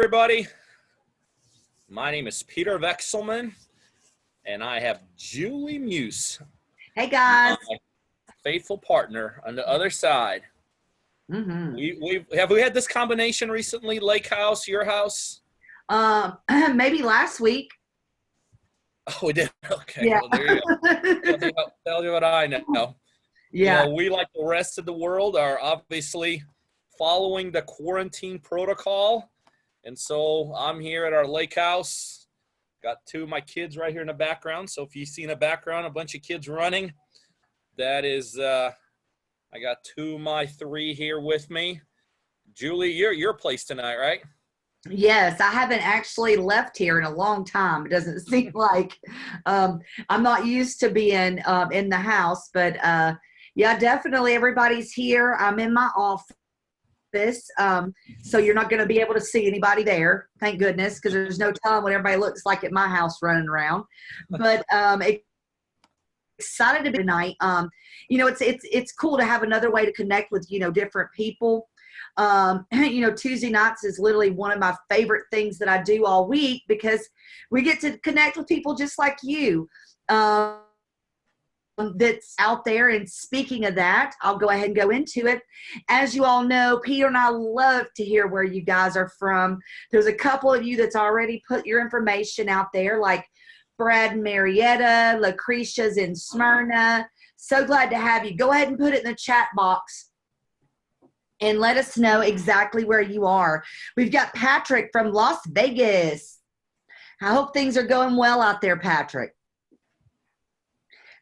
everybody. My name is Peter Vexelman, and I have Julie Muse, Hey guys. my faithful partner on the other side. Mm-hmm. We had this combination recently, lake house, your house? Maybe last week. Oh, we did. Okay, Yeah. well, there you go. Tell you what I know. Yeah. We, like the rest of the world, are obviously following the quarantine protocol. And so I'm here at our lake house. Got two of my kids right here in the background. So if you see in the background a bunch of kids running, that is, I got two of my three here with me. Julie, you're your place tonight, right? Yes, I haven't actually left here in a long time. It doesn't seem like I'm not used to being in the house, but yeah, definitely everybody's here. I'm in my office. So you're not going to be able to see anybody there, thank goodness, because there's no telling what everybody looks like at my house running around. But excited to be tonight. It's cool to have another way to connect with different people. Tuesday nights is literally one of my favorite things that I do all week because we get to connect with people just like you. That's out there. And speaking of that, I'll go ahead and go into it. As you all know, Peter and I love to hear where you guys are from. There's a couple of you that's already put your information out there, like Brad and Marietta, Lucretia's in Smyrna. So glad to have you. Go ahead and put it in the chat box and let us know exactly where you are. We've got Patrick from Las Vegas. I hope things are going well out there, Patrick.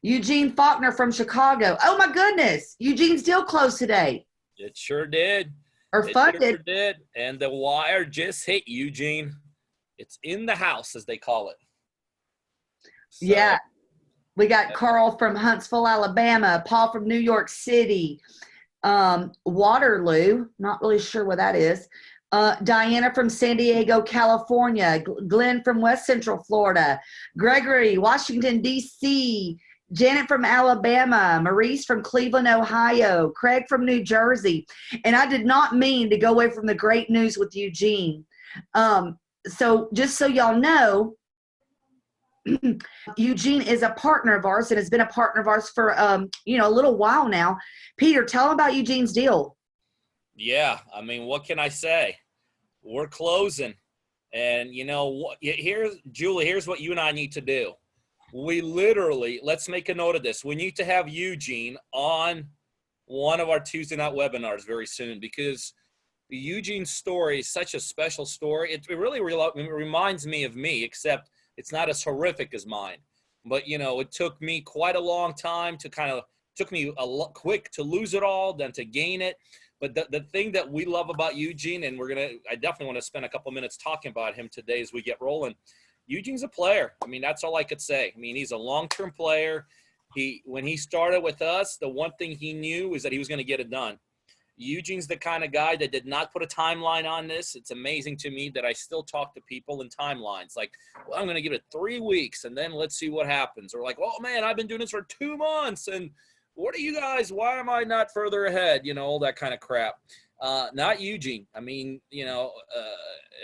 Eugene Faulkner from Chicago. Oh my goodness, Eugene's deal closed today. It sure did. Or funded. It sure did. And the wire just hit Eugene. It's in the house, as they call it. So, yeah. We got Carl from Huntsville, Alabama. Paul from New York City. Waterloo. Not really sure what that is. Diana from San Diego, California. Glenn from West Central Florida. Gregory, Washington, D.C., Janet from Alabama, Maurice from Cleveland, Ohio, Craig from New Jersey. And I did not mean to go away from the great news with Eugene. So just so y'all know, Eugene is a partner of ours and has been a partner of ours for, a little while now. Peter, tell them about Eugene's deal. Yeah, I mean, what can I say? We're closing. And, Julie, here's what you and I need to do. We literally, let's make a note of this. We need to have Eugene on one of our Tuesday night webinars very soon because Eugene's story is such a special story. It really reminds me of me, except it's not as horrific as mine. But, it took me quite a long time to took me quick to lose it all, then to gain it. But the thing that we love about Eugene, and I definitely want to spend a couple minutes talking about him today as we get rolling. Eugene's a player. I mean, that's all I could say. I mean, he's a long-term player. When he started with us, the one thing he knew is that he was going to get it done. Eugene's the kind of guy that did not put a timeline on this. It's amazing to me that I still talk to people in timelines. Like, well, I'm going to give it 3 weeks, and then let's see what happens. Or like, oh, man, I've been doing this for 2 months, and what are you guys? Why am I not further ahead? All that kind of crap. Not Eugene. I mean,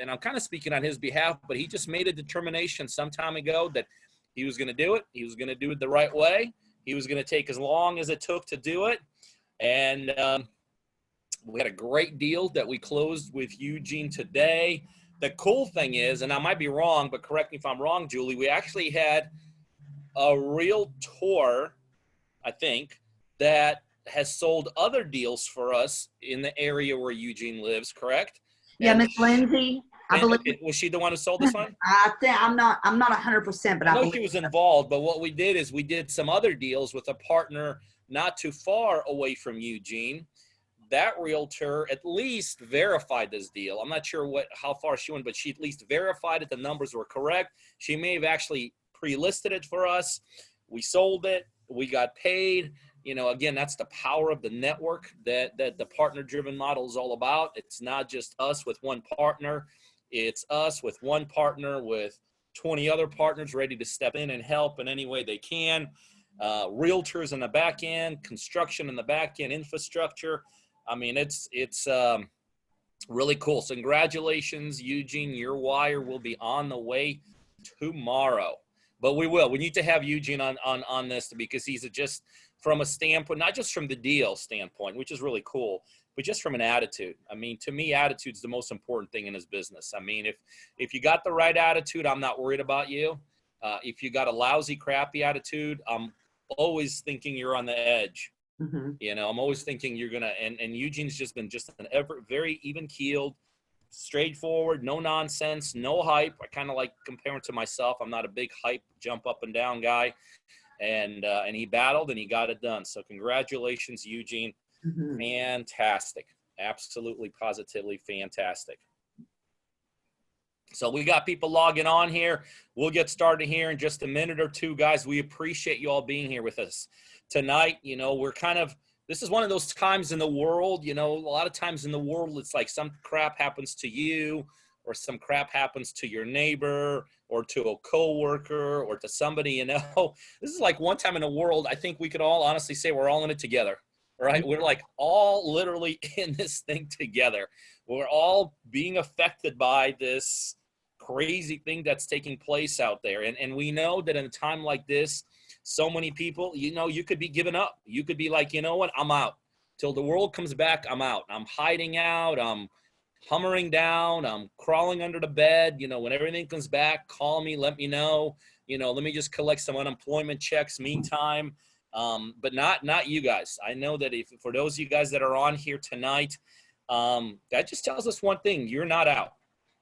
and I'm kind of speaking on his behalf, but he just made a determination some time ago that he was going to do it. He was going to do it the right way. He was going to take as long as it took to do it. And we had a great deal that we closed with Eugene today. The cool thing is, and I might be wrong, but correct me if I'm wrong, Julie, we actually had a realtor, I think, that has sold other deals for us in the area where Eugene lives, correct? Yeah, Miss Lindsay. I believe. Was she the one who sold this one? I'm not 100%, but I know she was involved. But what we did is we did some other deals with a partner not too far away from Eugene. That realtor at least verified this deal. I'm not sure how far she went, but she at least verified it. The numbers were correct. She may have actually pre-listed it for us. We sold it. We got paid. Again, that's the power of the network that the partner-driven model is all about. It's not just us with one partner. It's us with one partner with 20 other partners ready to step in and help in any way they can. Realtors in the back end, construction in the back end, infrastructure. I mean, it's Really cool. So congratulations, Eugene. Your wire will be on the way tomorrow. But we will. We need to have Eugene on this because he's just from a standpoint, not just from the deal standpoint, which is really cool, but just from an attitude. I mean, to me, attitude's the most important thing in his business. I mean, if you got the right attitude, I'm not worried about you. If you got a lousy, crappy attitude, I'm always thinking you're on the edge. Mm-hmm. You know, I'm always thinking you're gonna. And Eugene's just been just an very even keeled, straightforward, no nonsense, no hype. I kind of like comparing to myself. I'm not a big hype, jump up and down guy, and he battled and he got it done. So congratulations, Eugene. Mm-hmm. Fantastic, absolutely, positively fantastic. So we got people logging on here. We'll get started here in just a minute or two, guys. We appreciate you all being here with us tonight. You know, this is one of those times in the world, you know, a lot of times in the world, it's like some crap happens to you or some crap happens to your neighbor or to a coworker or to somebody, you know. This is like one time in the world, I think we could all honestly say we're all in it together, right? We're like all literally in this thing together. We're all being affected by this crazy thing that's taking place out there. And we know that in a time like this, so many people, you know, you could be giving up. You could be like, you know what, I'm out. Till the world comes back, I'm out. I'm hiding out. I'm hummering down. I'm crawling under the bed. You know, when everything comes back, call me, let me know. You know, let me just collect some unemployment checks meantime. But not you guys. I know that for those of you guys that are on here tonight, that just tells us one thing: you're not out.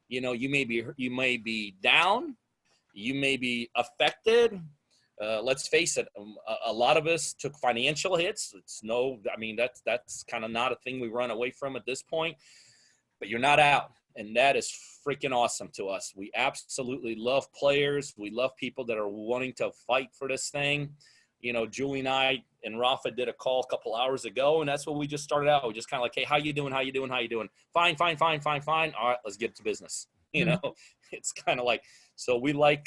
You know, you may be down, you may be affected. Let's face it, a lot of us took financial hits. That's kind of not a thing we run away from at this point. But you're not out, and that is freaking awesome to us. We absolutely love players. We love people that are wanting to fight for this thing. You know, Julie and I and Rafa did a call a couple hours ago, and that's what we just started out. We just kind of like, hey, how you doing? How you doing? How you doing? Fine. All right, let's get to business. You know, it's kind of like, so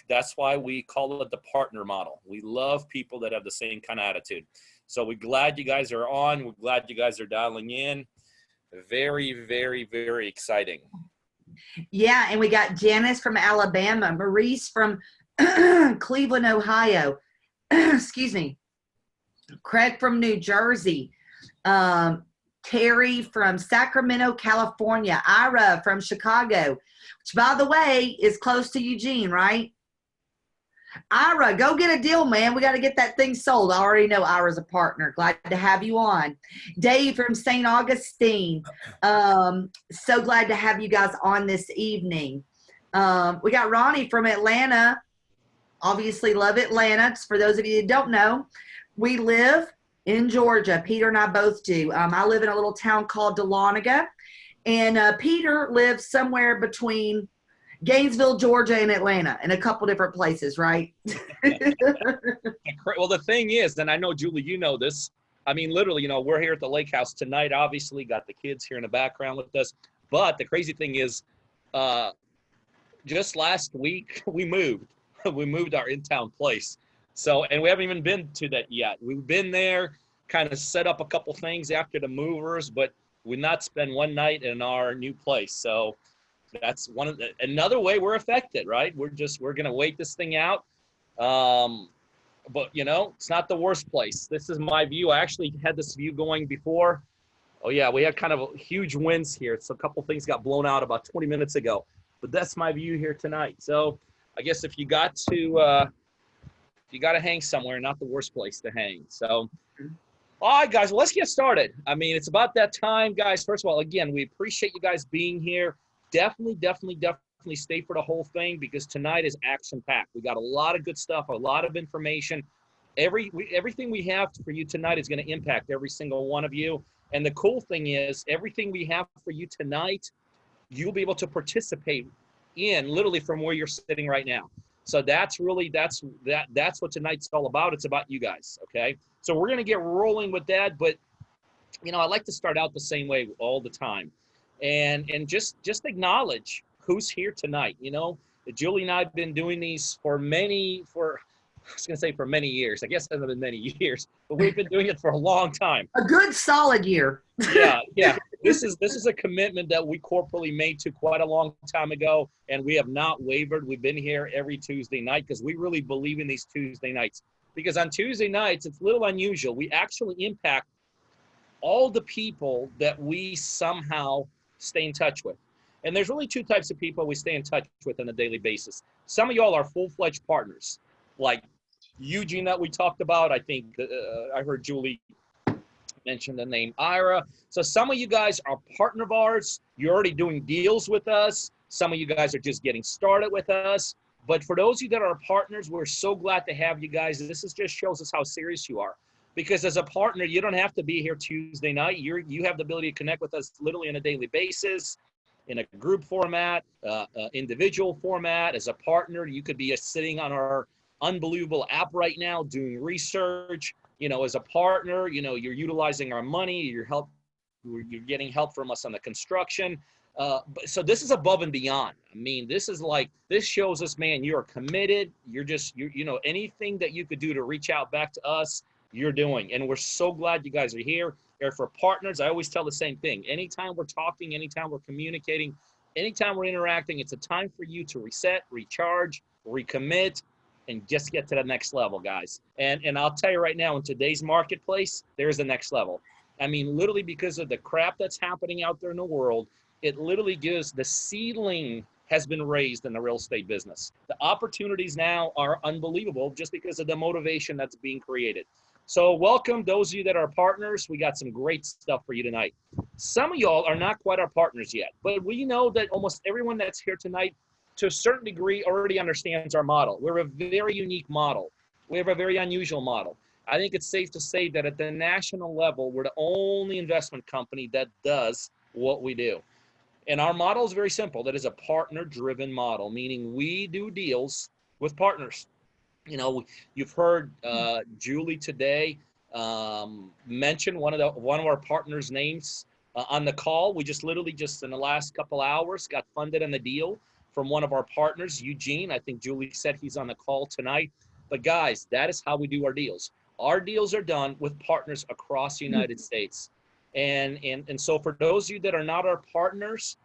that's why we call it the partner model. We love people that have the same kind of attitude. So we're glad you guys are on. We're glad you guys are dialing in. Very exciting. Yeah, and we got Janice from Alabama, Maurice from Cleveland, Ohio. Excuse me. Craig from New Jersey. Terry from Sacramento, California. Ira from Chicago, which, by the way, is close to Eugene, right? Ira, go get a deal, man. We got to get that thing sold. I already know Ira's a partner. Glad to have you on. Dave from St. Augustine. So glad to have you guys on this evening. We got Ronnie from Atlanta. Obviously love Atlanta. For those of you that don't know, we live in Georgia. Peter and I both do. I live in a little town called Dahlonega, and Peter lives somewhere between Gainesville, Georgia, and Atlanta, in a couple different places, right? Well, the thing is, and I know, Julie, you know this. I mean, literally, you know, we're here at the lake house tonight, obviously, got the kids here in the background with us. But the crazy thing is, just last week, we moved. We moved our in-town place. So, and we haven't even been to that yet. We've been there, kind of set up a couple things after the movers, but we've not spent one night in our new place. So that's another way we're affected, right? We're going to wait this thing out. But, you know, it's not the worst place. This is my view. I actually had this view going before. Oh, yeah, we had kind of huge winds here. So a couple things got blown out about 20 minutes ago. But that's my view here tonight. So I guess if you got to hang somewhere, not the worst place to hang. So, all right, guys, well, let's get started. I mean, it's about that time, guys. First of all, again, we appreciate you guys being here. Definitely stay for the whole thing, because tonight is action-packed. We got a lot of good stuff, a lot of information. Everything we have for you tonight is going to impact every single one of you. And the cool thing is, everything we have for you tonight, you'll be able to participate in literally from where you're sitting right now. So that's what tonight's all about. It's about you guys, okay? So we're going to get rolling with that, but you know, I like to start out the same way all the time. And just acknowledge who's here tonight. You know, Julie and I have been doing these for many years. I guess it hasn't been many years, but we've been doing it for a long time. A good solid year. Yeah. this is a commitment that we corporately made to quite a long time ago, and we have not wavered. We've been here every Tuesday night because we really believe in these Tuesday nights. Because on Tuesday nights, it's a little unusual. We actually impact all the people that we somehow stay in touch with. And there's really two types of people we stay in touch with on a daily basis. Some of y'all are full-fledged partners, like Eugene that we talked about. I think I heard Julie mention the name Ira. So some of you guys are partner of ours. You're already doing deals with us. Some of you guys are just getting started with us. But for those of you that are partners, we're so glad to have you guys. This just shows us how serious you are. Because as a partner, you don't have to be here Tuesday night. You have the ability to connect with us literally on a daily basis, in a group format, individual format. As a partner, you could be sitting on our unbelievable app right now doing research. As a partner, you're utilizing our money. You're getting help from us on the construction. So this is above and beyond. I mean, this shows us, man, you are committed. Anything that you could do to reach out back to us, you're doing. And we're so glad you guys are here. And for partners, I always tell the same thing. Anytime we're talking, anytime we're communicating, anytime we're interacting, it's a time for you to reset, recharge, recommit, and just get to the next level, guys. And I'll tell you right now, in today's marketplace, there's the next level. I mean, literally because of the crap that's happening out there in the world, it literally gives the ceiling has been raised in the real estate business. The opportunities now are unbelievable just because of the motivation that's being created. So welcome those of you that are partners. We got some great stuff for you tonight. Some of y'all are not quite our partners yet, but we know that almost everyone that's here tonight to a certain degree already understands our model. We're a very unique model. We have a very unusual model. I think it's safe to say that at the national level, we're the only investment company that does what we do. And our model is very simple. That is a partner-driven model, meaning we do deals with partners. You've heard Julie today mention one of our partners' names on the call. We just in the last couple hours got funded on the deal from one of our partners, Eugene. I think Julie said he's on the call tonight. But guys, that is how we do our deals. Our deals are done with partners across the United States. And so for those of you that are not our partners,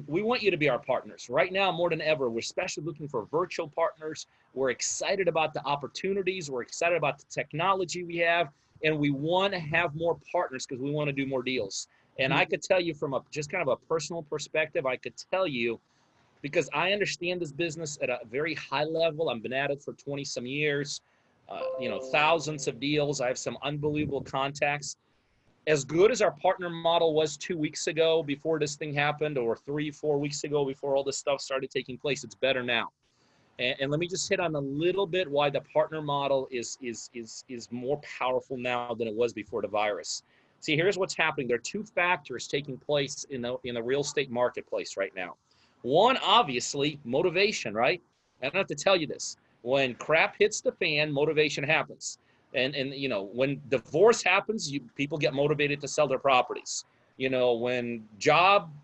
we want you to be our partners. Right now, more than ever, we're especially looking for virtual partners. We're excited about the opportunities. We're excited about the technology we have. And we want to have more partners because we want to do more deals. And I could tell you from just kind of a personal perspective, I could tell you, because I understand this business at a very high level. I've been at it for 20 some years, thousands of deals. I have some unbelievable contacts. As good as our partner model was 2 weeks ago before this thing happened, or 3-4 weeks ago before all this stuff started taking place, it's better now. And let me just hit on a little bit why the partner model is more powerful now than it was before the virus. See, here's what's happening. There are two factors taking place in the real estate marketplace right now. One, obviously, motivation, right? I don't have to tell you this. When crap hits the fan, motivation happens. And when divorce happens, people get motivated to sell their properties. When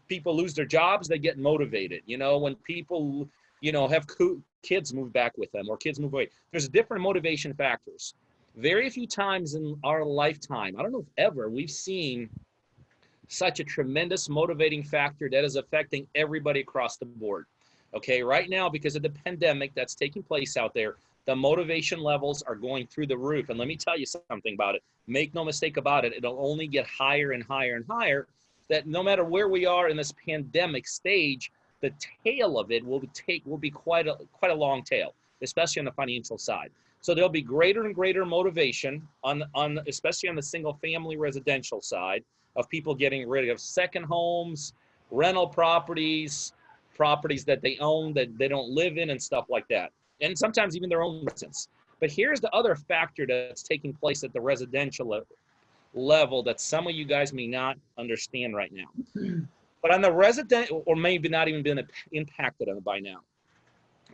people lose their jobs, they get motivated. When people, have kids move back with them or kids move away. There's different motivation factors. Very few times in our lifetime, I don't know if ever, we've seen such a tremendous motivating factor that is affecting everybody across the board. Okay, right now, because of the pandemic that's taking place out there, the motivation levels are going through the roof. And let me tell you something about it. Make no mistake about it. It'll only get higher and higher and higher. That no matter where we are in this pandemic stage, the tail of it will be quite a long tail, especially on the financial side. So there'll be greater and greater motivation especially on the single family residential side of people getting rid of second homes, rental properties that they own that they don't live in, and stuff like that. And sometimes even their own residence. But here's the other factor that's taking place at the residential level that some of you guys may not understand right now. But on the residential, or maybe not even been impacted on it by now.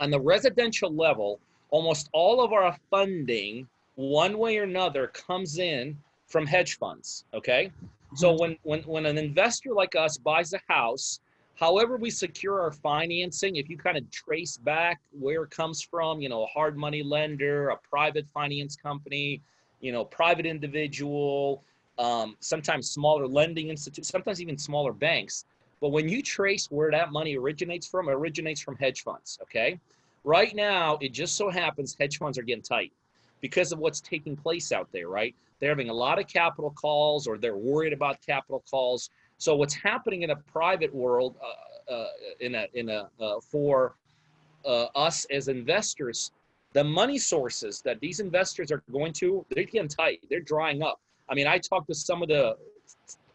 On the residential level, almost all of our funding, one way or another, comes in from hedge funds, okay? So when an investor like us buys a house, however we secure our financing, if you kind of trace back where it comes from, a hard money lender, a private finance company, private individual, sometimes smaller lending institutes, sometimes even smaller banks. But when you trace where that money originates from, it originates from hedge funds, okay? Right now, it just so happens hedge funds are getting tight because of what's taking place out there, right? They're having a lot of capital calls, or they're worried about capital calls. So what's happening in a private world, for us as investors, the money sources that these investors are going to, they're getting tight. They're drying up. I mean, I talked to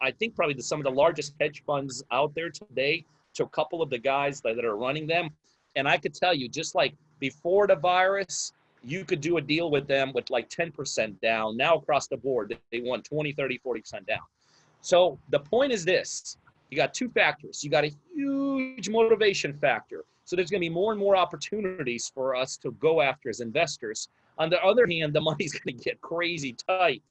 I think probably some of the largest hedge funds out there today, to a couple of the guys that are running them. And I could tell you, just like before the virus, you could do a deal with them with like 10% down. Now across the board, they want 20, 30, 40% down. So the point is this: you got two factors. You got a huge motivation factor. So there's going to be more and more opportunities for us to go after as investors. On the other hand, the money's going to get crazy tight,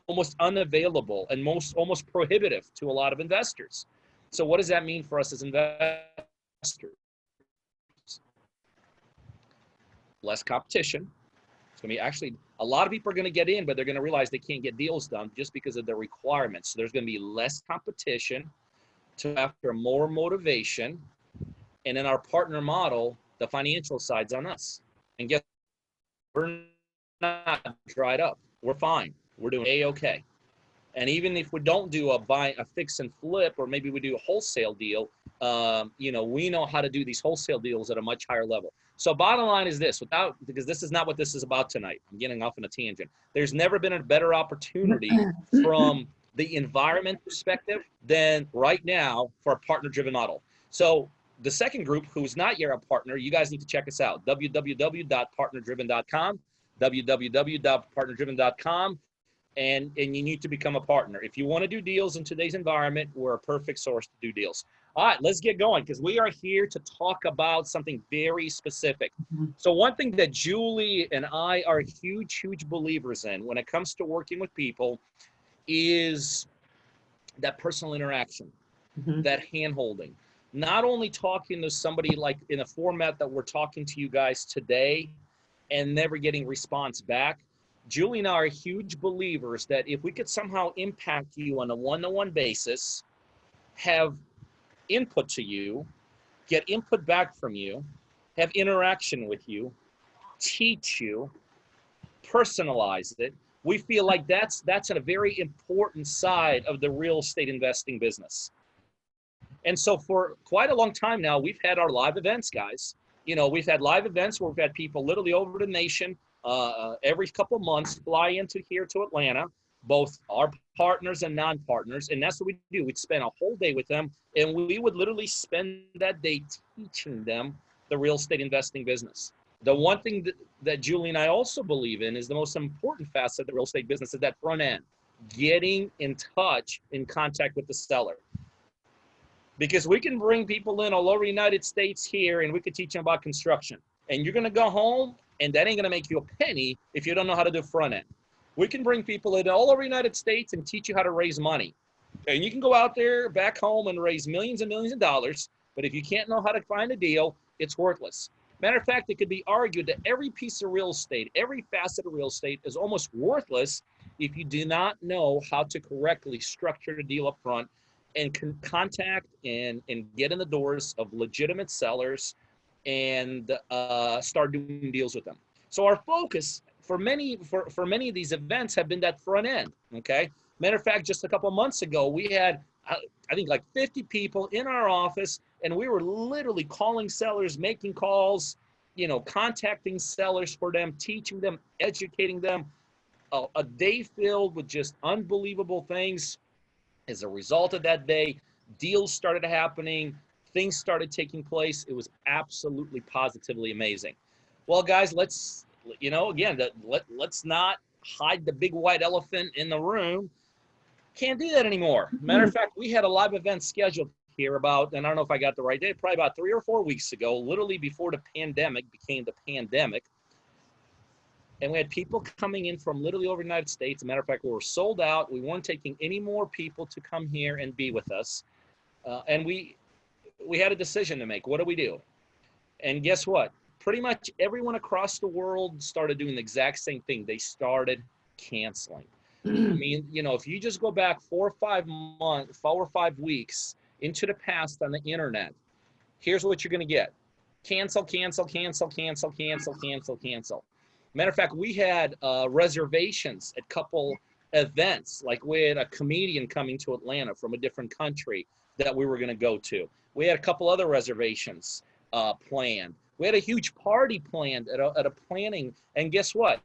almost unavailable, and almost prohibitive to a lot of investors. So what does that mean for us as investors? Less competition. It's going to be actually, a lot of people are going to get in, but they're going to realize they can't get deals done just because of their requirements. So there's going to be less competition, to after more motivation. And in our partner model, the financial side's on us. And guess we're not dried up. We're fine. We're doing A-okay. And even if we don't do a fix and flip, or maybe we do a wholesale deal, we know how to do these wholesale deals at a much higher level. So bottom line is this, because this is not what this is about tonight. I'm getting off on a tangent. There's never been a better opportunity from the environment perspective than right now for a partner-driven model. So the second group, who's not yet a partner, you guys need to check us out. www.partnerdriven.com, www.partnerdriven.com. And you need to become a partner. If you want to do deals in today's environment, we're a perfect source to do deals. All right, let's get going, because we are here to talk about something very specific. So one thing that Julie and I are huge believers in when it comes to working with people is that personal interaction, that hand-holding. Not only talking to somebody like in a format that we're talking to you guys today and never getting response back. Julie and I are huge believers that if we could somehow impact you on a one-to-one basis, have input to you, get input back from you, have interaction with you, teach you, personalize it, we feel like that's a very important side of the real estate investing business. And so for quite a long time now, we've had our live events, guys. We've had live events where we've had people literally over the nation, every couple months, fly into here to Atlanta, both our partners and non-partners, and that's what we do. We'd spend a whole day with them, and we would literally spend that day teaching them the real estate investing business. The one thing that Julie and I also believe in is the most important facet of the real estate business is that front end, getting in touch, in contact with the seller. Because we can bring people in all over the United States here, and we could teach them about construction. And you're going to go home, and that ain't going to make you a penny if you don't know how to do front end. We can bring people in all over the United States and teach you how to raise money. And you can go out there back home and raise millions and millions of dollars, but if you can't know how to find a deal, it's worthless. Matter of fact, it could be argued that every piece of real estate, every facet of real estate is almost worthless if you do not know how to correctly structure the deal up front and contact and get in the doors of legitimate sellers and start doing deals with them. So our focus for many of these events have been that front end, okay? Matter of fact, just a couple of months ago, we had, I think, like 50 people in our office, and we were literally calling sellers, making calls, contacting sellers for them, teaching them, educating them. A day filled with just unbelievable things. As a result of that day, deals started happening, things started taking place. It was absolutely positively amazing. Well, guys, let's not hide the big white elephant in the room. Can't do that anymore. Matter of fact, we had a live event scheduled here about, and I don't know if I got the right date, probably about 3 or 4 weeks ago, literally before the pandemic became the pandemic. And we had people coming in from literally over the United States. As a matter of fact, we were sold out. We weren't taking any more people to come here and be with us. And we had a decision to make. What do we do? And guess what? Pretty much everyone across the world started doing the exact same thing. They started canceling. I mean, you know, if you just go back 4 or 5 weeks into the past on the internet, here's what you're going to get. Cancel, cancel, cancel, cancel, cancel, cancel, cancel. Matter of fact, we had reservations at couple events. Like we had a comedian coming to Atlanta from a different country that we were going to go to. We had a couple other reservations planned. We had a huge party planned at a planning. And guess what?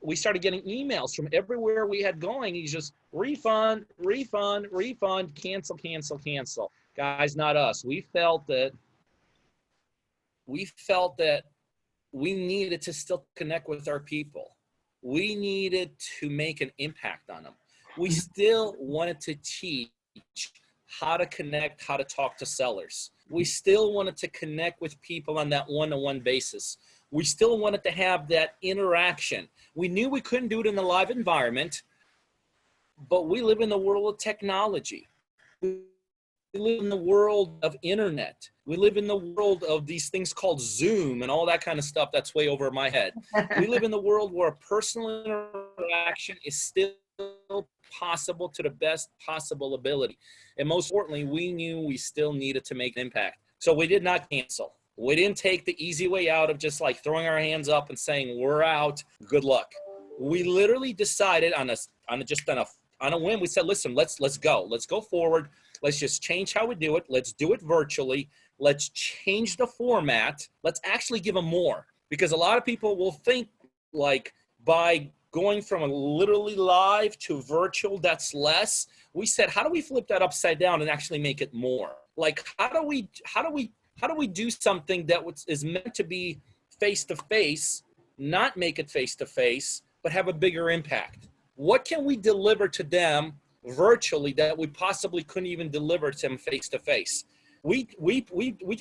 We started getting emails from everywhere we had going. He's just refund, refund, refund, cancel, cancel, cancel. Guys, not us. We felt that we needed to still connect with our people. We needed to make an impact on them. We still wanted to teach how to connect, how to talk to sellers. We still wanted to connect with people on that one-to-one basis. We still wanted to have that interaction. We knew we couldn't do it in a live environment, but we live in the world of technology. We live in the world of internet. We live in the world of these things called Zoom and all that kind of stuff that's way over my head. We live in the world where personal interaction is still possible to the best possible ability. And most importantly, we knew we still needed to make an impact. So we did not cancel. We didn't take the easy way out of just like throwing our hands up and saying, we're out, good luck. We literally decided on a whim. We said, listen, let's go. Let's go forward. Let's just change how we do it. Let's do it virtually. Let's change the format. Let's actually give them more. Because a lot of people will think like by going from a literally live to virtual, that's less. We said, how do we flip that upside down and actually make it more? Like, how do we do something that is meant to be face-to-face, not make it face-to-face, but have a bigger impact? What can we deliver to them virtually that we possibly couldn't even deliver to them face-to-face? We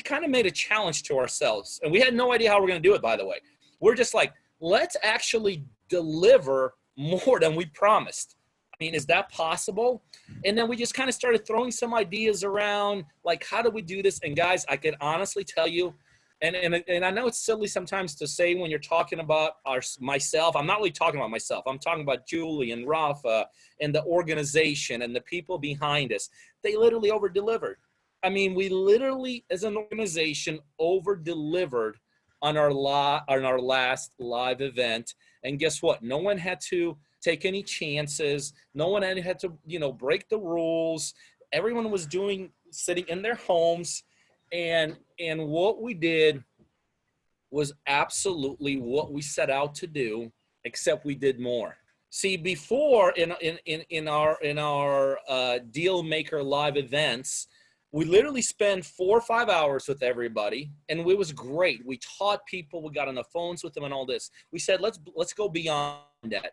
kind of made a challenge to ourselves, and we had no idea how we're going to do it, by the way. We're just like, let's actually deliver more than we promised. I mean, is that possible? And then we just kind of started throwing some ideas around, like, how do we do this? And guys, I can honestly tell you, and I know it's silly sometimes to say when you're talking about myself. I'm not really talking about myself. I'm talking about Julie and Rafa and the organization and the people behind us. They literally over-delivered. I mean, we literally, as an organization, over-delivered on our last live event. And guess what? No one had to take any chances. No one had to, break the rules. Everyone was sitting in their homes. And what we did was absolutely what we set out to do, except we did more. See, before in our Deal Maker live events, we literally spent 4 or 5 hours with everybody, and it was great. We taught people, we got on the phones with them and all this. We said, let's go beyond that.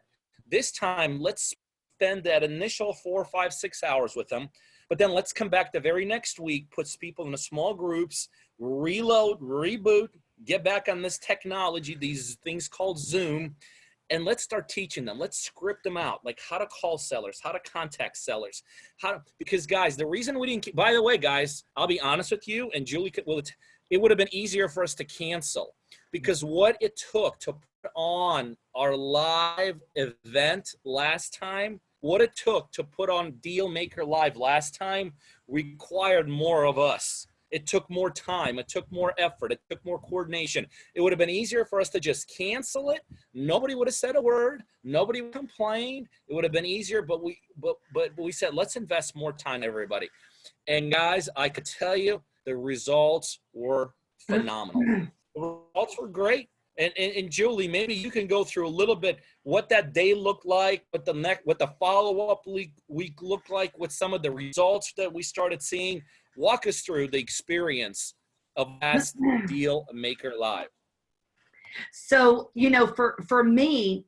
This time, let's spend that initial 4, 5, 6 hours with them, but then let's come back the very next week, put people in small groups, reload, reboot, get back on this technology, these things called Zoom, and let's start teaching them. Let's script them out, like how to call sellers, how to contact sellers, because guys, the reason we didn't, by the way, guys, I'll be honest with you, and Julie it would have been easier for us to cancel, because what it took to put on our live event last time, what it took to put on Deal Maker Live last time required more of us. It took more time. It took more effort. It took more coordination. It would have been easier for us to just cancel it. Nobody would have said a word. Nobody would have complained. It would have been easier, but we said, let's invest more time, everybody. And guys, I could tell you the results were phenomenal. The results were great. And Julie, maybe you can go through a little bit what that day looked like, what the follow-up week looked like, what some of the results that we started seeing. Walk us through the experience of last Deal Maker Live. So, for me,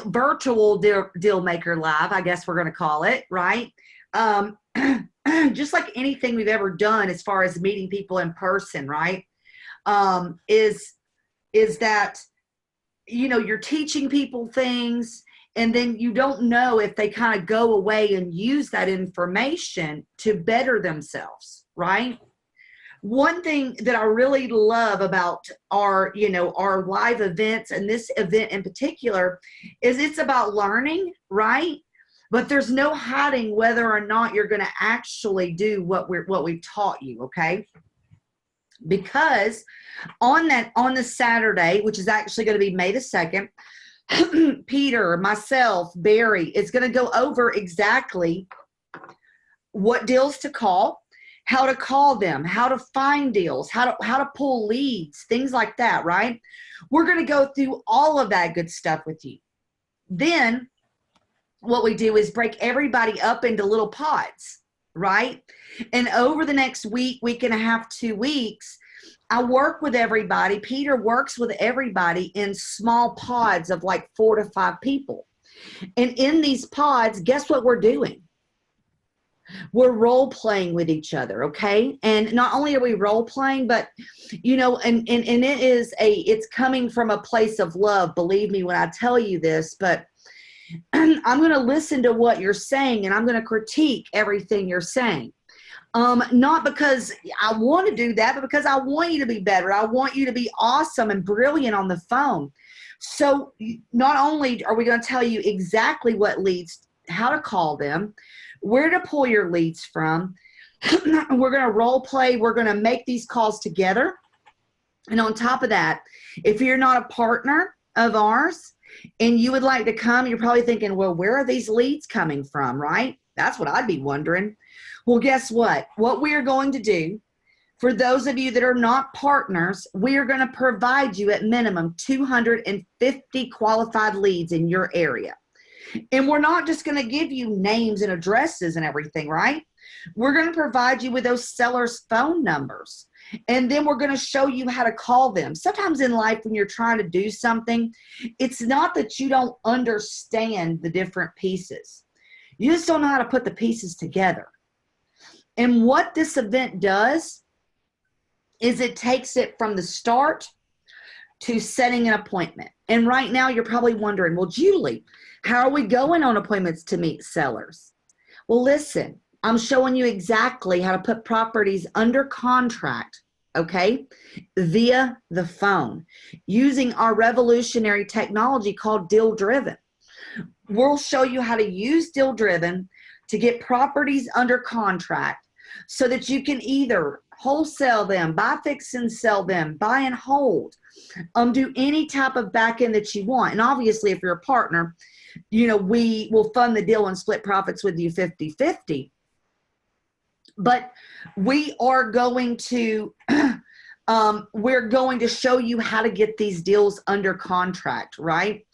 virtual deal Maker Live, I guess we're going to call it, right? Just like anything we've ever done as far as meeting people in person, right? Is that, you're teaching people things, and then you don't know if they kind of go away and use that information to better themselves, right? One thing that I really love about our, our live events, and this event in particular, is it's about learning, right? But there's no hiding whether or not you're going to actually do what we've taught you, okay? Because on the Saturday, which is actually going to be May the 2nd, Peter, myself, Barry is going to go over exactly what deals to call, how to call them, how to find deals, how to pull leads, things like that, right? We're going to go through all of that good stuff with you. Then what we do is break everybody up into little pods, right? And over the next week and a half, 2 weeks, I work with everybody. Peter works with everybody in small pods of like 4 to 5 people. And in these pods, guess what we're doing? We're role playing with each other, okay? And not only are we role playing, but and it's coming from a place of love. Believe me when I tell you this, but I'm going to listen to what you're saying, and I'm going to critique everything you're saying. Not because I want to do that, but because I want you to be better. I want you to be awesome and brilliant on the phone. So not only are we going to tell you exactly what leads, how to call them, where to pull your leads from, we're going to role play. We're going to make these calls together. And on top of that, if you're not a partner of ours and you would like to come, you're probably thinking, well, where are these leads coming from, right? That's what I'd be wondering. Well, guess what? What we are going to do, for those of you that are not partners, we are going to provide you at minimum 250 qualified leads in your area. And we're not just going to give you names and addresses and everything, right? We're going to provide you with those sellers' phone numbers. And then we're going to show you how to call them. Sometimes in life when you're trying to do something, it's not that you don't understand the different pieces. You just don't know how to put the pieces together. And what this event does is it takes it from the start to setting an appointment. And right now you're probably wondering, well, Julie, how are we going on appointments to meet sellers? Well, listen, I'm showing you exactly how to put properties under contract, okay, via the phone using our revolutionary technology called Deal Driven. We'll show you how to use Deal Driven to get properties under contract so that you can either wholesale them, buy, fix, and sell them, buy and hold, do any type of back end that you want. And obviously, if you're a partner, we will fund the deal and split profits with you 50-50. But we are going to, we're going to show you how to get these deals under contract, right?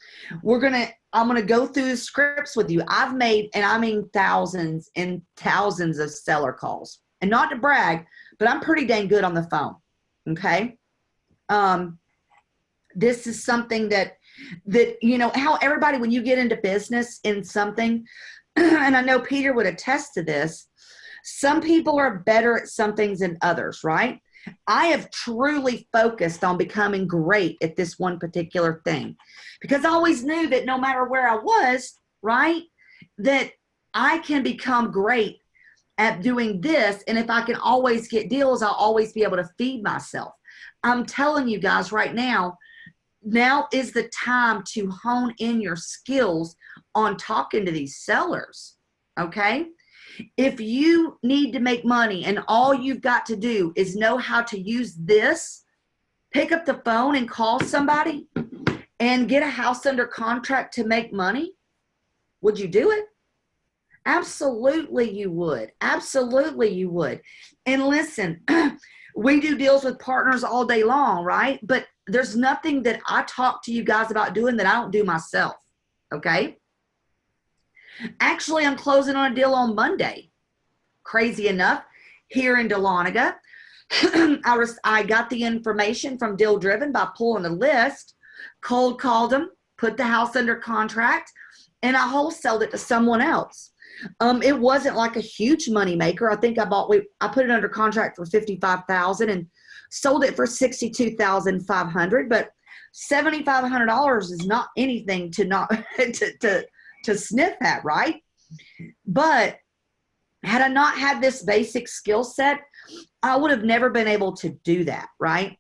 I'm going to go through the scripts with you. I've made, and I mean thousands and thousands of seller calls. And not to brag, but I'm pretty dang good on the phone, okay? This is something that how everybody, when you get into business in something, and I know Peter would attest to this, some people are better at some things than others, right? I have truly focused on becoming great at this one particular thing because I always knew that no matter where I was, right, that I can become great at doing this. And if I can always get deals, I'll always be able to feed myself. I'm telling you guys right now is the time to hone in your skills on talking to these sellers, okay? If you need to make money and all you've got to do is know how to use this, pick up the phone and call somebody and get a house under contract to make money, would you do it? Absolutely you would. Absolutely you would. And listen, we do deals with partners all day long, right? But there's nothing that I talk to you guys about doing that I don't do myself, okay? Actually, I'm closing on a deal on Monday. Crazy enough, here in Dahlonega. I got the information from Deal Driven by pulling a list, cold called them, put the house under contract, and I wholesaled it to someone else. It wasn't like a huge money maker. I think I put it under contract for $55,000 and sold it for $62,500. But $7,500 is not anything to not to sniff at, right? But Had I not had this basic skill set, I would have never been able to do that, right?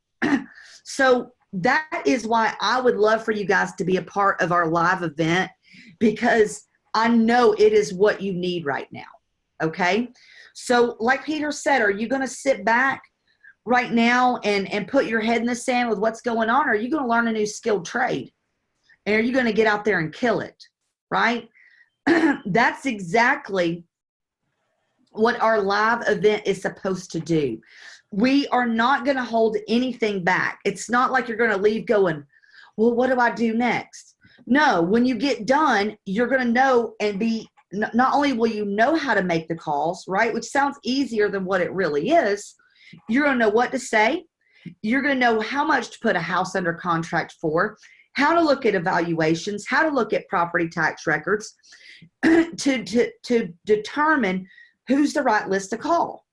So that is why I would love for you guys to be a part of our live event, because I know it is what you need right now, okay? So like Peter said, are you going to sit back right now and put your head in the sand with what's going on? Or are you going to learn a new skilled trade? And are you going to get out there and kill it, right? That's exactly what our live event is supposed to do. We are not going to hold anything back. It's not like you're going to leave going, well, what do I do next? No, when you get done, you're going to know and be, not only will you know how to make the calls, right? Which sounds easier than what it really is. You're going to know what to say. You're going to know how much to put a house under contract for, how to look at evaluations, how to look at property tax records to determine who's the right list to call.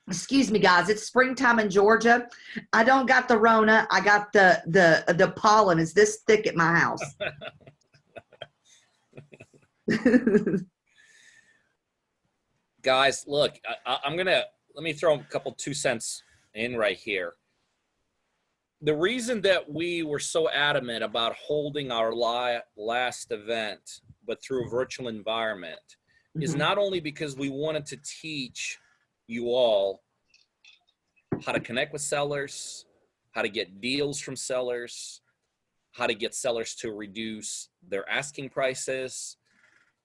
Excuse me, guys. It's springtime in Georgia. I don't got the Rona. I got the pollen is this thick at my house. Guys, look, let me throw a couple 2 cents in right here. The reason that we were so adamant about holding our last event, but through a virtual environment, is not only because we wanted to teach you all how to connect with sellers, how to get deals from sellers, how to get sellers to reduce their asking prices,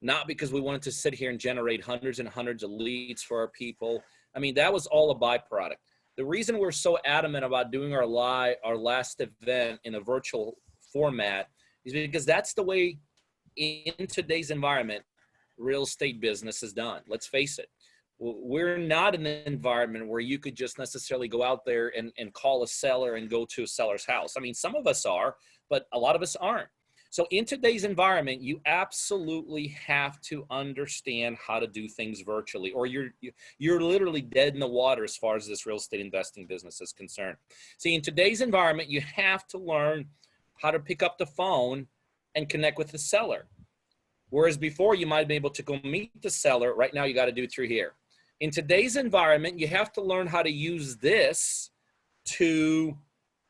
not because we wanted to sit here and generate hundreds and hundreds of leads for our people. I mean, that was all a byproduct. The reason we're so adamant about doing our last event in a virtual format is because that's the way in today's environment real estate business is done. Let's face it. We're not in an environment where you could just necessarily go out there and call a seller and go to a seller's house. I mean, some of us are, but a lot of us aren't. So in today's environment, you absolutely have to understand how to do things virtually, or you're literally dead in the water as far as this real estate investing business is concerned. See, in today's environment, you have to learn how to pick up the phone and connect with the seller. Whereas before you might be able to go meet the seller, right now you got to do it through here. In today's environment, you have to learn how to use this to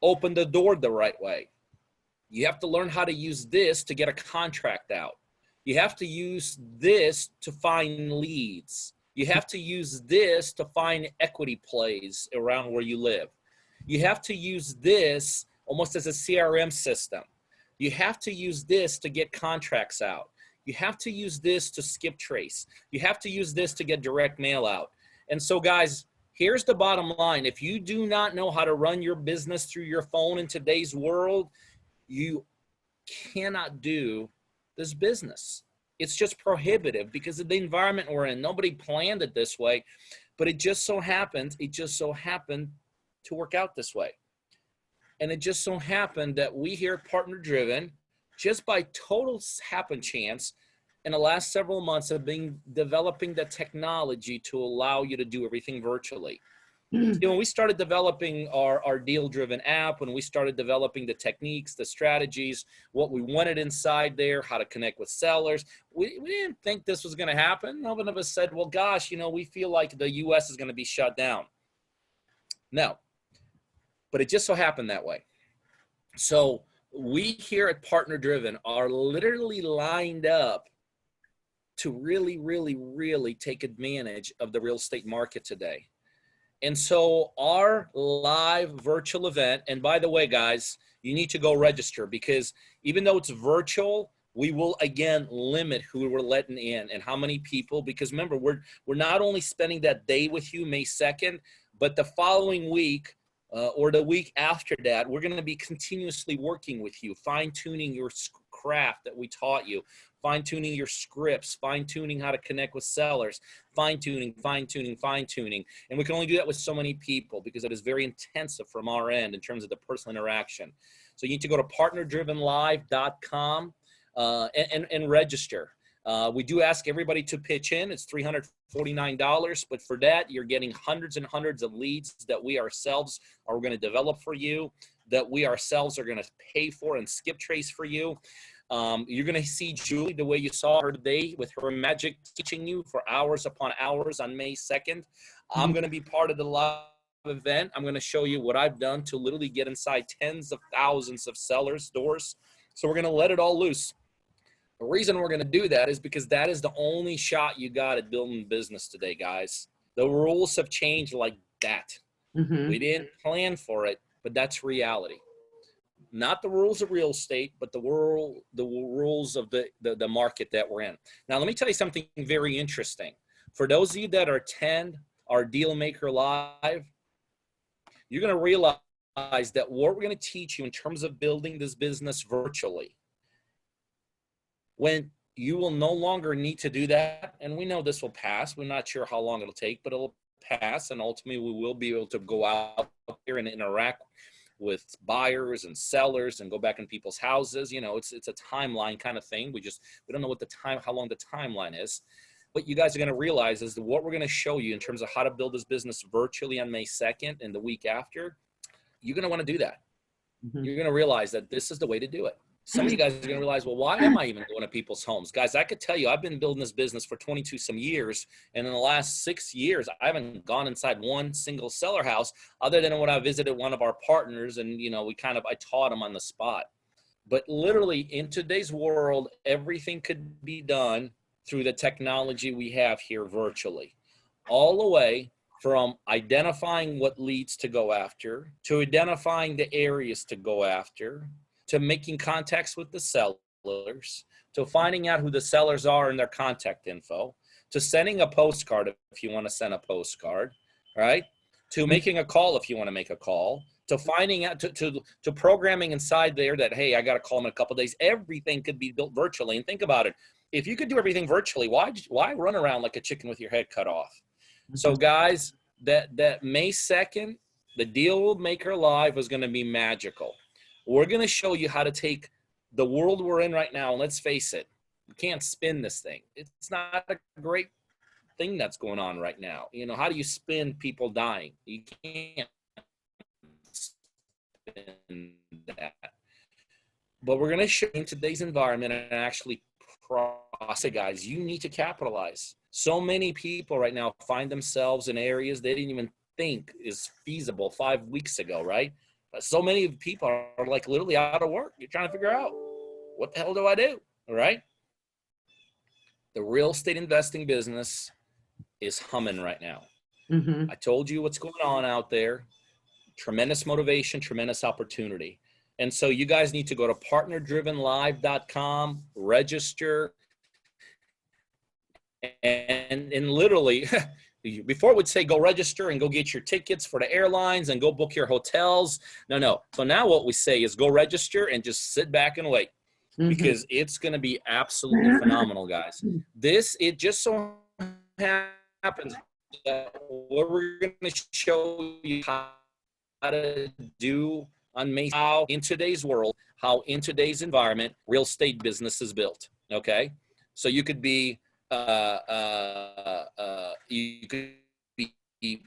open the door the right way. You have to learn how to use this to get a contract out. You have to use this to find leads. You have to use this to find equity plays around where you live. You have to use this almost as a CRM system. You have to use this to get contracts out. You have to use this to skip trace. You have to use this to get direct mail out. And so, guys, here's the bottom line. If you do not know how to run your business through your phone in today's world, you cannot do this business. It's just prohibitive because of the environment we're in. Nobody planned it this way, but it just so happened to work out this way. And it just so happened that we here at Partner Driven, just by total happen chance, in the last several months have been developing the technology to allow you to do everything virtually. You know, when we started developing our deal-driven app, when we started developing the techniques, the strategies, what we wanted inside there, how to connect with sellers, we didn't think this was going to happen. None of us said, well, gosh, you know, we feel like the U.S. is going to be shut down. No, but it just so happened that way. So we here at Partner Driven are literally lined up to really, really, really take advantage of the real estate market today. And so our live virtual event, and by the way, guys, you need to go register because even though it's virtual, we will again limit who we're letting in and how many people, because remember, we're not only spending that day with you, May 2nd, but the following week or the week after that, we're going to be continuously working with you, fine-tuning your craft that we taught you, fine-tuning your scripts, fine-tuning how to connect with sellers, fine-tuning. And we can only do that with so many people because it is very intensive from our end in terms of the personal interaction. So you need to go to partnerdrivenlive.com and register. We do ask everybody to pitch in. It's $349, but for that, you're getting hundreds and hundreds of leads that we ourselves are going to develop for you, that we ourselves are going to pay for and skip trace for you. You're going to see Julie the way you saw her today with her magic teaching you for hours upon hours on May 2nd. I'm going to be part of the live event. I'm going to show you what I've done to literally get inside tens of thousands of sellers' doors. So we're going to let it all loose. The reason we're going to do that is because that is the only shot you got at building business today, guys. The rules have changed like that. We didn't plan for it, but that's reality. Not the rules of real estate, but the rules of the market that we're in. Now, let me tell you something very interesting. For those of you that attend our Deal Maker Live, you're going to realize that what we're going to teach you in terms of building this business virtually, when you will no longer need to do that, and we know this will pass. We're not sure how long it'll take, but it'll pass, and ultimately we will be able to go out here and interact with buyers and sellers and go back in people's houses. You know, it's a timeline kind of thing. We don't know what how long the timeline is. What you guys are going to realize is that what we're going to show you in terms of how to build this business virtually on May 2nd and the week after, you're going to want to do that. You're going to realize that this is the way to do it. Some of you guys are going to realize, well, why am I even going to people's homes? Guys, I could tell you, I've been building this business for 22 some years. And in the last 6 years, I haven't gone inside one single seller house other than when I visited one of our partners. And, you know, I taught them on the spot. But literally in today's world, everything could be done through the technology we have here virtually, all the way from identifying what leads to go after, to identifying the areas to go after, to making contacts with the sellers, to finding out who the sellers are and their contact info, to sending a postcard if you want to send a postcard, right? To making a call if you want to make a call, to finding out, to programming inside there that, hey, I got to call them in a couple of days. Everything could be built virtually. And think about it. If you could do everything virtually, why run around like a chicken with your head cut off? So guys, that May 2nd, the Deal Maker Live was going to be magical. We're going to show you how to take the world we're in right now. And let's face it, you can't spin this thing. It's not a great thing that's going on right now. You know, how do you spin people dying? You can't spin that. But we're going to show you in today's environment and actually process, guys, you need to capitalize. So many people right now find themselves in areas they didn't even think is feasible 5 weeks ago, right? But so many people are like literally out of work. You're trying to figure out, what the hell do I do? All right. The real estate investing business is humming right now. I told you what's going on out there. Tremendous motivation, tremendous opportunity. And so you guys need to go to partnerdrivenlive.com, register, and literally, before it would say go register and go get your tickets for the airlines and go book your hotels. No. So now what we say is go register and just sit back and wait, because it's going to be absolutely phenomenal, guys. It just so happens that what we're going to show you how to do on May, how in today's world, how in today's environment, real estate business is built. Okay. So you could be, you could be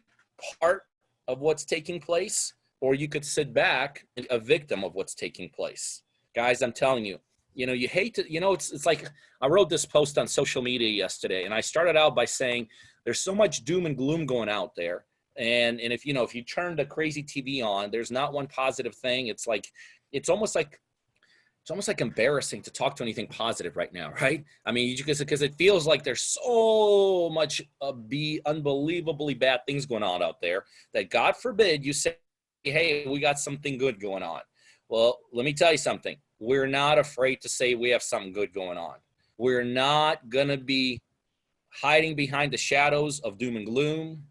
part of what's taking place, or you could sit back and a victim of what's taking place. Guys, I'm telling you, you know, you hate to, you know, it's like I wrote this post on social media yesterday, and I started out by saying there's so much doom and gloom going out there. And if, you know, if you turn the crazy TV on, there's not one positive thing. It's almost like embarrassing to talk to anything positive right now, right? I mean, because it feels like there's so much unbelievably bad things going on out there that, God forbid, you say, hey, we got something good going on. Well, let me tell you something. We're not afraid to say we have something good going on. We're not going to be hiding behind the shadows of doom and gloom.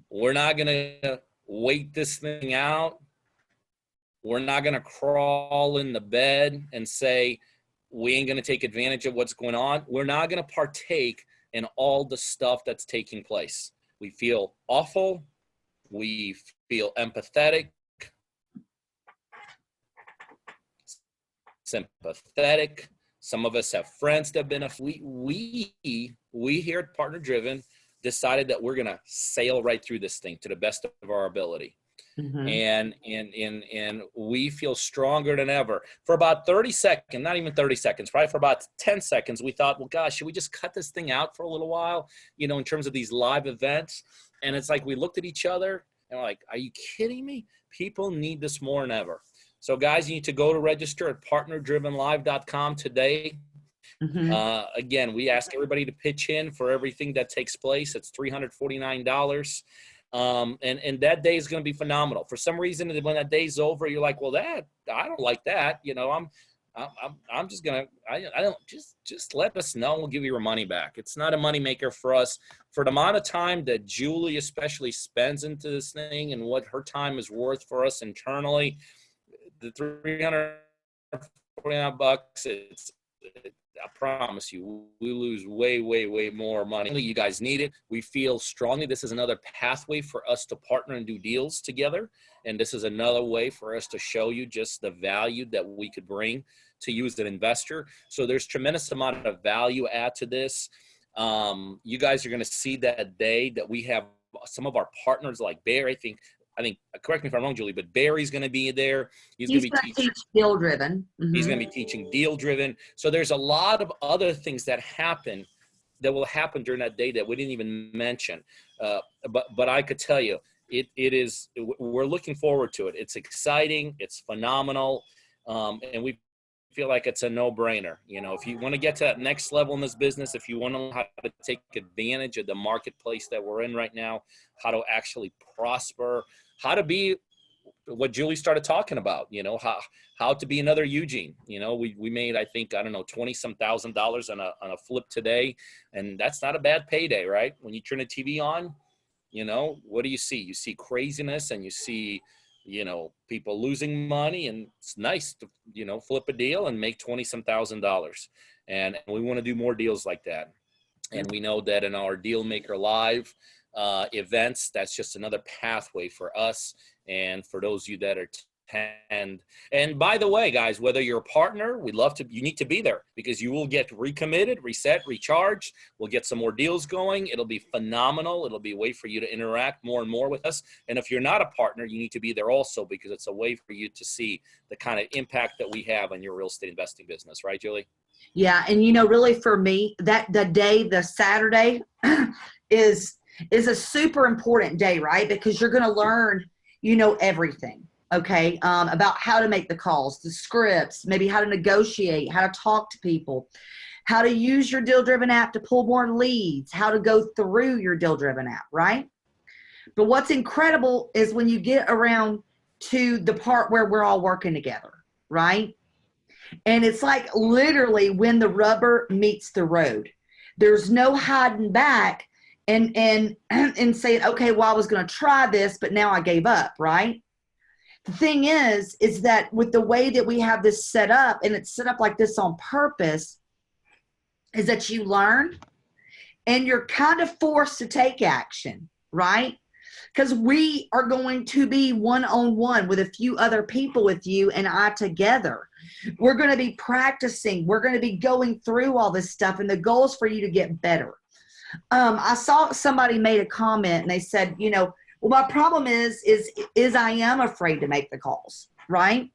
We're not going to wait this thing out. We're not going to crawl in the bed and say we ain't going to take advantage of what's going on. We're not going to partake in all the stuff that's taking place. We feel awful. We feel empathetic, sympathetic. Some of us have friends that have been, we here at Partner Driven decided that we're going to sail right through this thing to the best of our ability. Mhm. And we feel stronger than ever. For about 30 seconds, not even 30 seconds, probably for about 10 seconds, we thought, well, gosh, should we just cut this thing out for a little while, in terms of these live events? And it's like we looked at each other and we're like, are you kidding me? People need this more than ever. So guys, you need to go to register at partnerdrivenlive.com today. Mhm. Again, we ask everybody to pitch in for everything that takes place. It's $349. And that day is going to be phenomenal. For some reason, when that day's over, you're like, well, I don't like that. I'm just going to, I don't just let us know. We'll give you your money back. It's not a moneymaker for us. For the amount of time that Julie especially spends into this thing and what her time is worth for us internally, the $349, I promise you, we lose way, way, way more money. You guys need it. We feel strongly this is another pathway for us to partner and do deals together. And this is another way for us to show you just the value that we could bring to you as an investor. So there's tremendous amount of value add to this. You guys are going to see that day that we have some of our partners like Bear, I think, correct me if I'm wrong, Julie, but Barry's going to be there. He's going to be teaching deal driven. He's going to be teaching deal driven. So there's a lot of other things that will happen during that day that we didn't even mention. But I could tell you, we're looking forward to it. It's exciting. It's phenomenal. And we feel like it's a no-brainer. If you want to get to that next level in this business, if you want to know how to take advantage of the marketplace that we're in right now, how to actually prosper, how to be what Julie started talking about, how to be another Eugene. We made, I think, 20-some thousand dollars on a flip today. And that's not a bad payday, right? When you turn the TV on, what do you see? You see craziness and you see, people losing money, and it's nice to, flip a deal and make 20-some thousand dollars. And we want to do more deals like that. And we know that in our Deal Maker Live events, that's just another pathway for us and for those of you that attend. And by the way, guys, whether you're a partner, you need to be there because you will get recommitted, reset, recharged. We'll get some more deals going. It'll be phenomenal. It'll be a way for you to interact more and more with us. And if you're not a partner, you need to be there also because it's a way for you to see the kind of impact that we have on your real estate investing business. Right, Julie? Yeah. And, really for me, the Saturday is a super important day, right? Because you're going to learn, everything. Okay. About how to make the calls, the scripts, maybe how to negotiate, how to talk to people, how to use your Deal Driven app to pull more leads, how to go through your Deal Driven app, right? But what's incredible is when you get around to the part where we're all working together, right? And it's like literally when the rubber meets the road. There's no hiding back and saying, okay, well, I was going to try this, but now I gave up, right? The thing is that with the way that we have this set up, and it's set up like this on purpose, is that you learn and you're kind of forced to take action, right? Because we are going to be one-on-one with a few other people with you and I together. We're going to be practicing. We're going to be going through all this stuff, and the goal is for you to get better. I saw somebody made a comment, and they said, well, my problem is I am afraid to make the calls, right?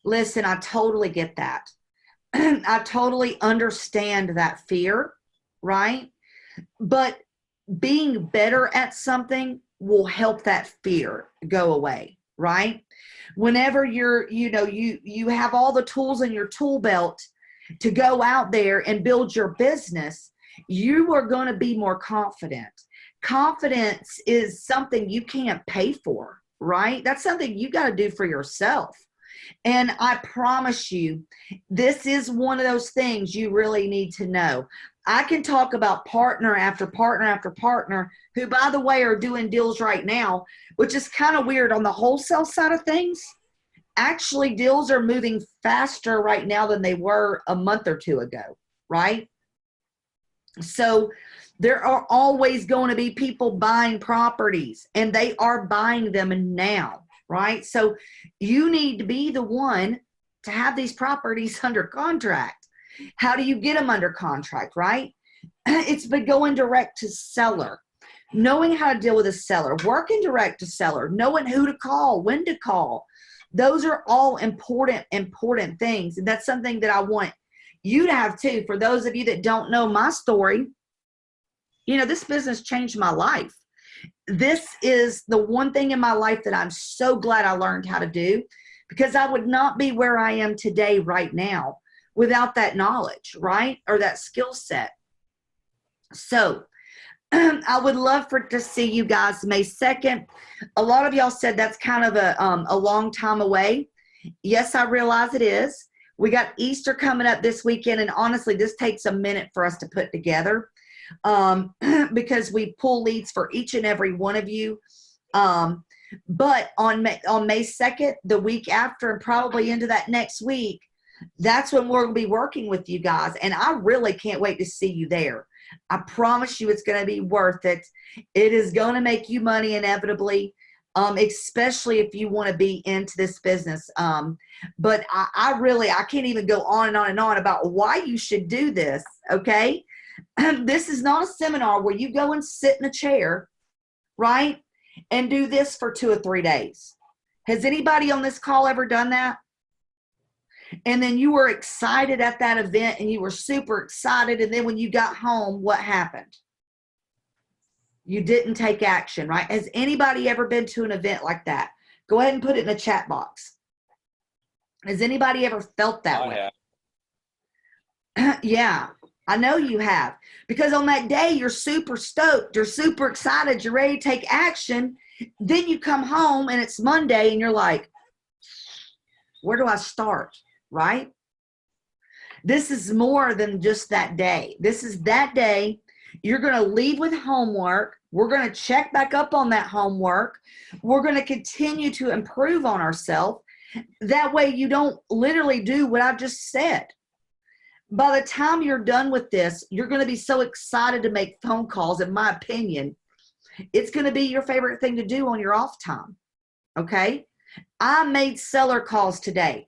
Listen, I totally get that. I totally understand that fear, right? But being better at something will help that fear go away, right? Whenever you have all the tools in your tool belt to go out there and build your business, you are going to be more confident. Confidence is something you can't pay for, right? That's something you got to do for yourself. And I promise you, this is one of those things you really need to know. I can talk about partner after partner after partner who, by the way, are doing deals right now, which is kind of weird on the wholesale side of things. Actually, deals are moving faster right now than they were a month or two ago, right? So there are always going to be people buying properties, and they are buying them now, right? So you need to be the one to have these properties under contract. How do you get them under contract, right? It's by going direct to seller. knowing how to deal with a seller, working direct to seller, knowing who to call, when to call. Those are all important things. And that's something that I want you to have too. For those of you that don't know my story, you know, this business changed my life. This is the one thing in my life that I'm so glad I learned how to do, because I would not be where I am today right now without that knowledge, right? Or that skill set. So I would love to see you guys May 2nd. A lot of y'all said that's kind of a long time away. Yes, I realize it is. We got Easter coming up this weekend, and honestly, this takes a minute for us to put together because we pull leads for each and every one of you. But on May 2nd, the week after, and probably into that next week, that's when we're going to be working with you guys. And I really can't wait to see you there. I promise you it's going to be worth it. It is going to make you money inevitably, especially if you want to be into this business. But I can't even go on and on and on about why you should do this, okay? This is not a seminar where you go and sit in a chair, right, and do this for 2 or 3 days. Has anybody on this call ever done that? And then you were excited at that event, and you were super excited. And then when you got home, what happened? You didn't take action, right? Has anybody ever been to an event like that? Go ahead and put it in the chat box. Has anybody ever felt that way? Yeah, I know you have. Because on that day, you're super stoked. You're super excited. You're ready to take action. Then you come home and it's Monday and you're like, where do I start? Right? This is more than just that day. This is that day. You're going to leave with homework. We're going to check back up on that homework. We're going to continue to improve on ourselves. That way you don't literally do what I just said. By the time you're done with this, you're going to be so excited to make phone calls. In my opinion, it's going to be your favorite thing to do on your off time. Okay? I made seller calls today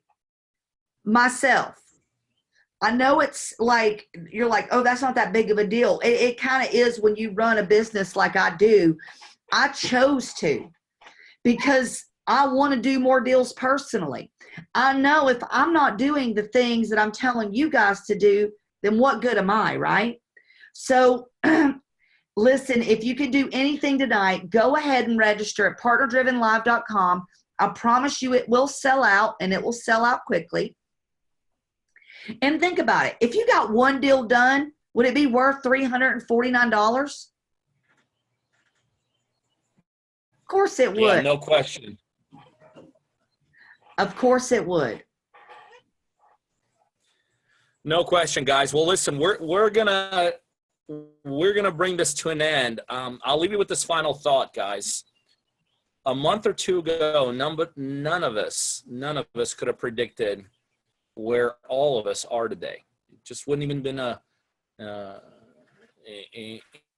myself. I know it's like, you're like, oh, that's not that big of a deal. It kind of is when you run a business like I do. I chose to because I want to do more deals personally. I know if I'm not doing the things that I'm telling you guys to do, then what good am I, right? So listen, if you can do anything tonight, go ahead and register at partnerdrivenlive.com. I promise you it will sell out, and it will sell out quickly. And think about it. If you got one deal done, would it be worth $349? Of course it would. Yeah, no question. Of course it would. No question, guys. Well, listen, we're gonna bring this to an end. I'll leave you with this final thought, guys. A month or two ago, none of us could have predicted where all of us are today. It just wouldn't even been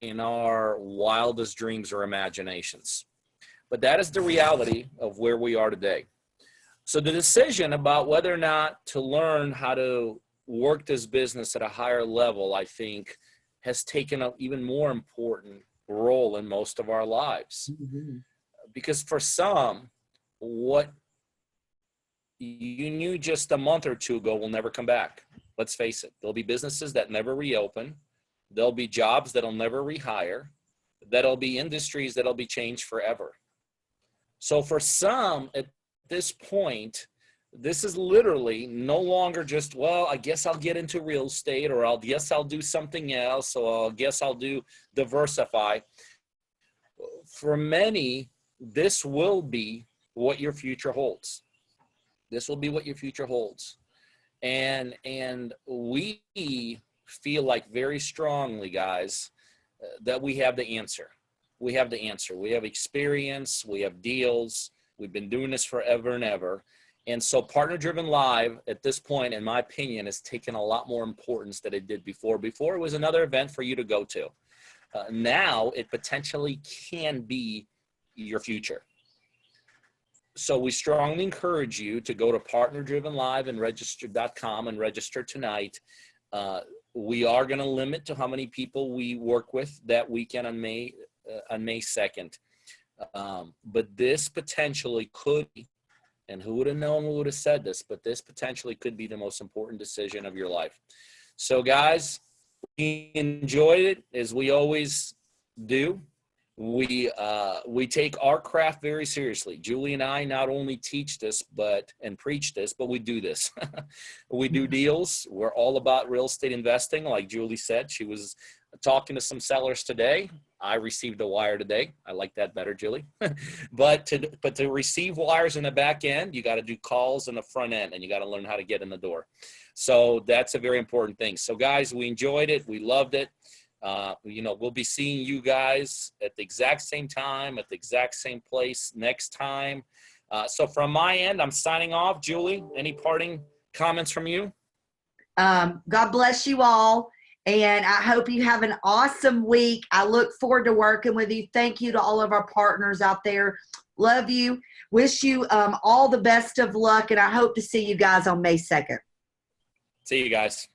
in our wildest dreams or imaginations. But that is the reality of where we are today. So the decision about whether or not to learn how to work this business at a higher level, I think, has taken an even more important role in most of our lives. Mm-hmm. Because for some, what you knew just a month or two ago will never come back. Let's face it. There'll be businesses that never reopen. There'll be jobs that'll never rehire. There'll be industries that'll be changed forever. So for some, at this point, this is literally no longer just, well, I guess I'll get into real estate, or I guess I'll do something else, or I guess I'll do diversify. For many, this will be what your future holds. This will be what your future holds. And we feel like very strongly, guys, that we have the answer. We have the answer. We have experience. We have deals. We've been doing this forever and ever. And so Partner Driven Live at this point, in my opinion, has taken a lot more importance than it did before. Before, it was another event for you to go to. Now it potentially can be your future. So we strongly encourage you to go to partnerdrivenlive and register.com and register tonight. We are going to limit to how many people we work with that weekend on May on May 2nd. But this potentially could be, and who would have known, who would have said this, but this potentially could be the most important decision of your life. So guys, we enjoyed it as we always do. We take our craft very seriously. Julie and I not only teach this and preach this, but we do this. We do deals. We're all about real estate investing. Like Julie said, she was talking to some sellers today. I received a wire today. I like that better, Julie. But to receive wires in the back end, you got to do calls in the front end, and you got to learn how to get in the door. So that's a very important thing. So guys, we enjoyed it. We loved it. We'll be seeing you guys at the exact same time, at the exact same place next time. So from my end, I'm signing off. Julie, any parting comments from you? God bless you all. And I hope you have an awesome week. I look forward to working with you. Thank you to all of our partners out there. Love you. Wish you all the best of luck. And I hope to see you guys on May 2nd. See you guys.